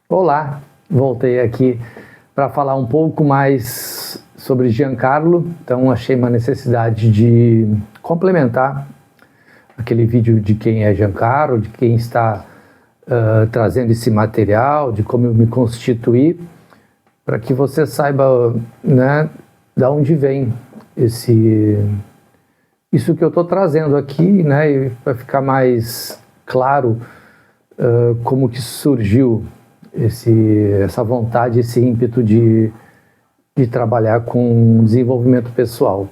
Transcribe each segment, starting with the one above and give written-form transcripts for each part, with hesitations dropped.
Olá, voltei aqui para falar um pouco mais sobre Giancarlo. Então achei uma necessidade de complementar aquele vídeo de quem é Giancarlo, de quem está trazendo esse material, de como eu me constituí, para que você saiba, né, da onde vem isso que eu estou trazendo aqui, né, e para ficar mais claro como que surgiu essa vontade, esse ímpeto de trabalhar com desenvolvimento pessoal.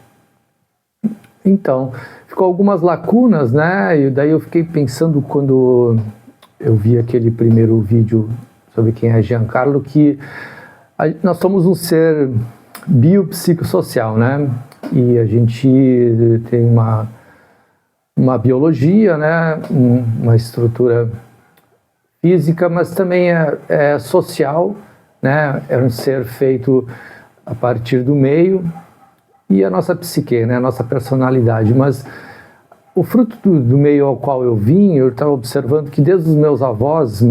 Então, ficou algumas lacunas, né? E daí eu fiquei pensando quando eu vi aquele primeiro vídeo sobre quem é Giancarlo, que nós somos um ser biopsicossocial, né? E a gente tem uma biologia, né? Uma estrutura física, mas também é social, né? É um ser feito a partir do meio, e a nossa psique, né? A nossa personalidade. Mas o fruto do meio ao qual eu vim, eu estava observando que desde os meus avós,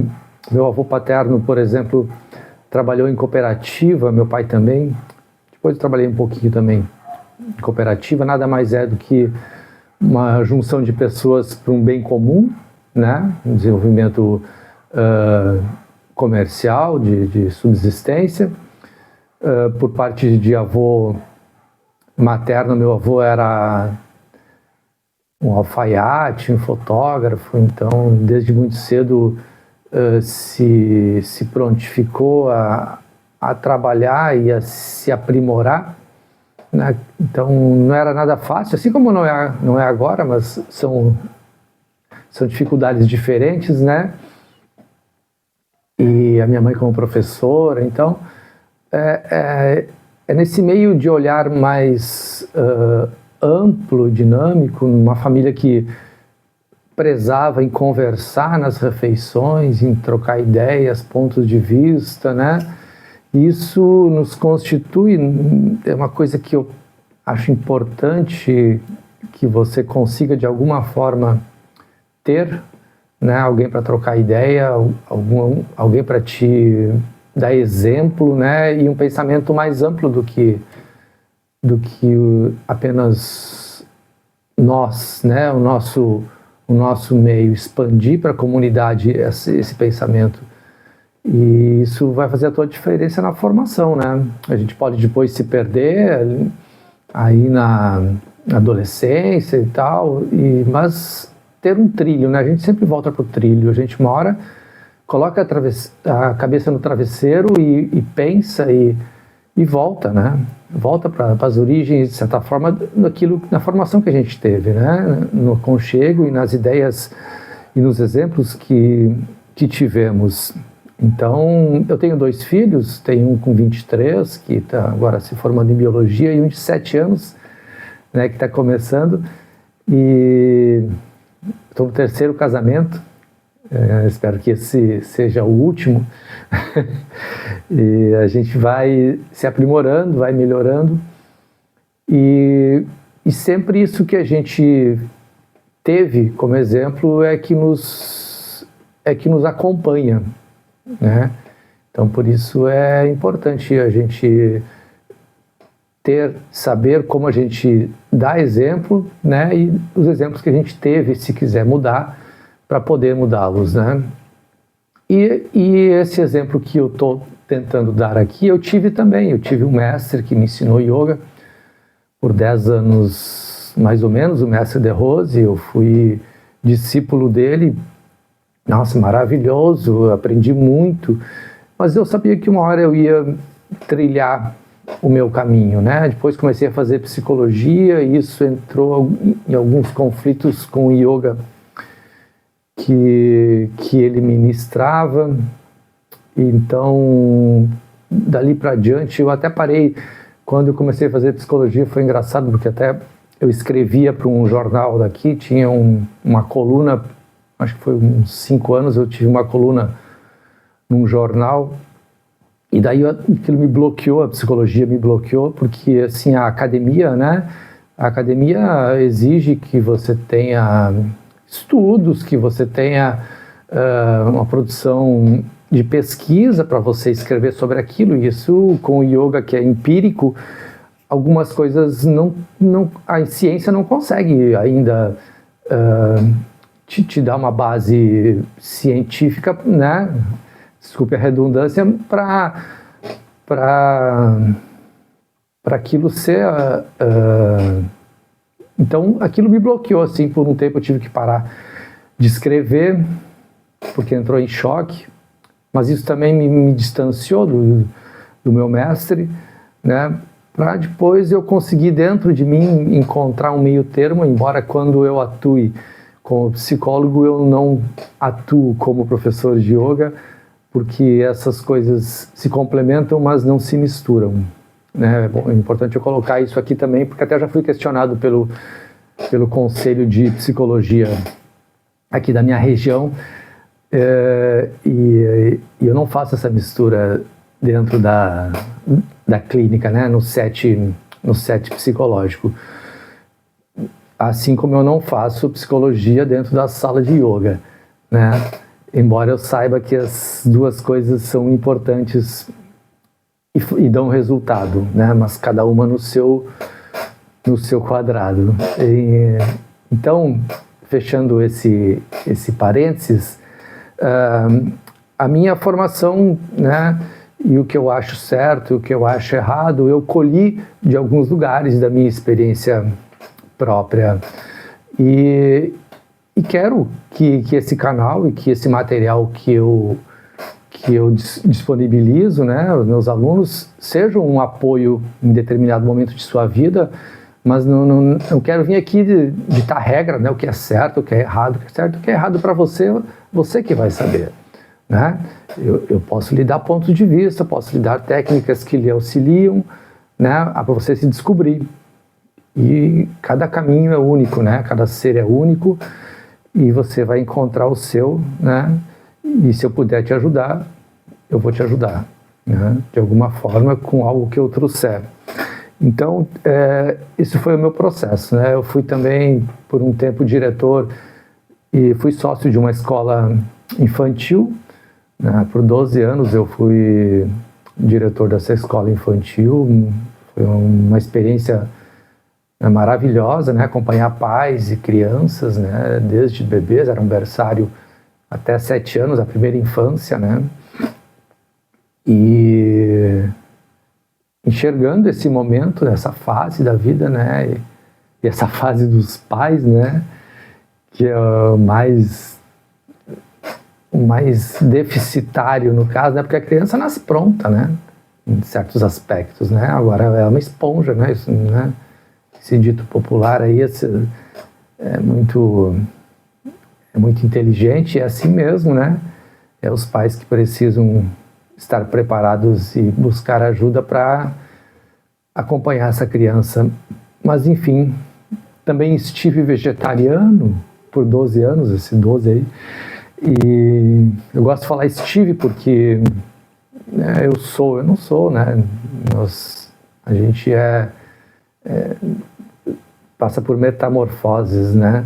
meu avô paterno, por exemplo, trabalhou em cooperativa, meu pai também, depois eu trabalhei um pouquinho também em cooperativa, nada mais é do que uma junção de pessoas para um bem comum, né? Um desenvolvimento comercial, de subsistência. Por parte de avô materno, meu avô era um alfaiate, um fotógrafo, então desde muito cedo se prontificou a trabalhar e a se aprimorar, né? Então não era nada fácil, assim como não é agora, mas são dificuldades diferentes, né? E a minha mãe como professora, então é nesse meio de olhar mais amplo, dinâmico, numa família que prezava em conversar nas refeições, em trocar ideias, pontos de vista, né? Isso nos constitui, é uma coisa que eu acho importante que você consiga de alguma forma ter, né? Alguém para trocar ideia, alguém para te dar exemplo, né? E um pensamento mais amplo do que apenas nós, né? O nosso meio, expandir para a comunidade esse pensamento. E isso vai fazer a toda a diferença na formação, né? A gente pode depois se perder aí na adolescência e tal, mas ter um trilho, né? A gente sempre volta para o trilho, a gente uma hora coloca a cabeça no travesseiro e pensa e volta, né? Volta para as origens, de certa forma, na formação que a gente teve, né? No aconchego e nas ideias e nos exemplos que tivemos. Então, eu tenho 2 filhos, tenho um com 23, que está agora se formando em biologia, e um de 7 anos, né, que está começando, e estou no 3º casamento. Espero que esse seja o último. E a gente vai se aprimorando, vai melhorando, e sempre isso que a gente teve como exemplo é que nos acompanha, né? Então por isso é importante a gente saber como a gente dá exemplo, né? E os exemplos que a gente teve, se quiser mudar, para poder mudá-los, né? E esse exemplo que eu estou tentando dar aqui, eu tive também. Eu tive um mestre que me ensinou yoga por 10 anos, mais ou menos, o mestre De Rose. Eu fui discípulo dele. Nossa, maravilhoso, aprendi muito. Mas eu sabia que uma hora eu ia trilhar o meu caminho, né? Depois comecei a fazer psicologia e isso entrou em alguns conflitos com o yoga que ele ministrava. Então, dali para diante, eu até parei. Quando eu comecei a fazer psicologia, foi engraçado, porque até eu escrevia para um jornal daqui, tinha uma coluna, acho que foi uns 5 anos, eu tive uma coluna num jornal, e daí aquilo me bloqueou, a psicologia me bloqueou, porque assim, a academia, né? A academia exige que você tenha estudos, que você tenha uma produção de pesquisa para você escrever sobre aquilo. E isso, com o yoga, que é empírico, algumas coisas a ciência não consegue ainda te dar uma base científica, né? Desculpe a redundância, para aquilo ser... Então, aquilo me bloqueou, assim, por um tempo eu tive que parar de escrever, porque entrou em choque, mas isso também me distanciou do meu mestre, né? Para depois eu conseguir dentro de mim encontrar um meio termo, embora quando eu atue como psicólogo eu não atuo como professor de yoga, porque essas coisas se complementam, mas não se misturam, né? Bom, é importante eu colocar isso aqui também, porque até já fui questionado pelo Conselho de Psicologia aqui da minha região, e eu não faço essa mistura dentro da clínica, né? no set psicológico. Assim como eu não faço psicologia dentro da sala de yoga, né? Embora eu saiba que as duas coisas são importantes e dão resultado, né? Mas cada uma no seu quadrado. Então, fechando esse parênteses, a minha formação, né, e o que eu acho certo, o que eu acho errado, eu colhi de alguns lugares da minha experiência própria. E quero que esse canal e que esse material que eu disponibilizo, né, aos meus alunos, seja um apoio em determinado momento de sua vida, mas não quero vir aqui ditar regra, né, o que é certo, o que é errado, o que é certo, o que é errado para você que vai saber, né? Eu posso lhe dar pontos de vista, posso lhe dar técnicas que lhe auxiliam, né, para você se descobrir. E cada caminho é único, né? Cada ser é único e você vai encontrar o seu, né? E se eu puder te ajudar, eu vou te ajudar, né? De alguma forma, com algo que eu trouxer. Então, esse foi o meu processo, né? Eu fui também, por um tempo, diretor e fui sócio de uma escola infantil, né? Por 12 anos eu fui diretor dessa escola infantil. Foi uma experiência maravilhosa, né? Acompanhar pais e crianças, né? Desde bebês, era um berçário até 7 anos, a primeira infância, né? E enxergando esse momento, essa fase da vida, né? E essa fase dos pais, né? Que é o mais deficitário no caso, né? Porque a criança nasce pronta, né? Em certos aspectos, né? Agora é uma esponja, né? Isso, né? Esse dito popular aí é muito inteligente, é assim mesmo, né? É os pais que precisam estar preparados e buscar ajuda para acompanhar essa criança. Mas, enfim, também estive vegetariano por 12 anos, esse 12 aí, e eu gosto de falar estive porque eu não sou, né? A gente passa por metamorfoses, né?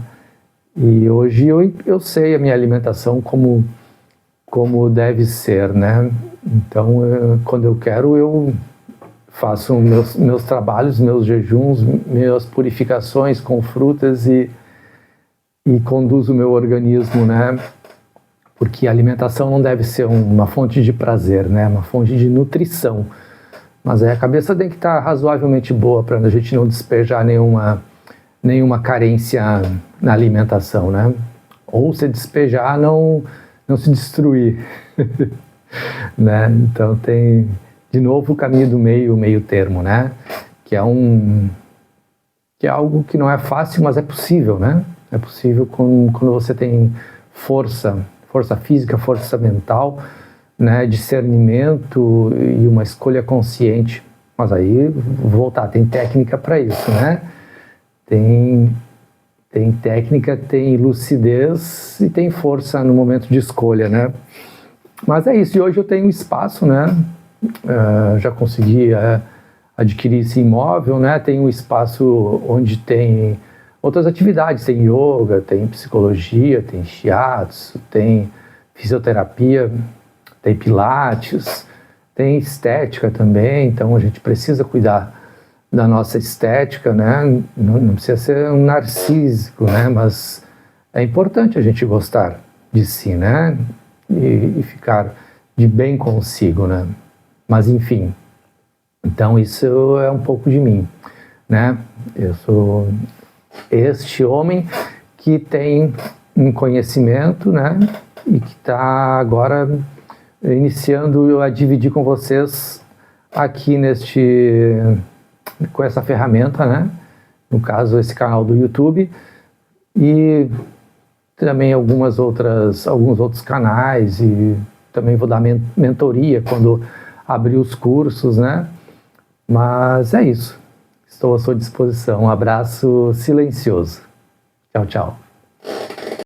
E hoje eu sei a minha alimentação como deve ser, né? Então, quando eu quero, eu faço meus trabalhos, meus jejuns, minhas purificações com frutas e conduzo o meu organismo, né? Porque a alimentação não deve ser uma fonte de prazer, né? Uma fonte de nutrição. Mas aí a cabeça tem que estar razoavelmente boa para a gente não despejar nenhuma carência na alimentação, né? Ou se despejar, não se destruir, né? Então tem, de novo, o caminho do meio termo, né? Que é algo que não é fácil, mas é possível, né? É possível quando você tem força física, força mental, né? Discernimento e uma escolha consciente. Mas aí, vou voltar, tem técnica para isso, né? Tem técnica, tem lucidez e tem força no momento de escolha, né? Mas é isso, e hoje eu tenho espaço, né? Já consegui adquirir esse imóvel, né? Tem um espaço onde tem outras atividades, tem yoga, tem psicologia, tem shiatsu, tem fisioterapia, tem pilates, tem estética também, então a gente precisa cuidar da nossa estética, né? Não precisa ser um narcísico, né? Mas é importante a gente gostar de si, né? E ficar de bem consigo, né? Mas enfim, então isso é um pouco de mim, né? Eu sou este homem que tem um conhecimento, né? E que está agora iniciando a dividir com vocês aqui com essa ferramenta, né? No caso, esse canal do YouTube e também alguns outros canais, e também vou dar mentoria quando abrir os cursos, né? Mas é isso. Estou à sua disposição. Um abraço silencioso. Tchau, tchau.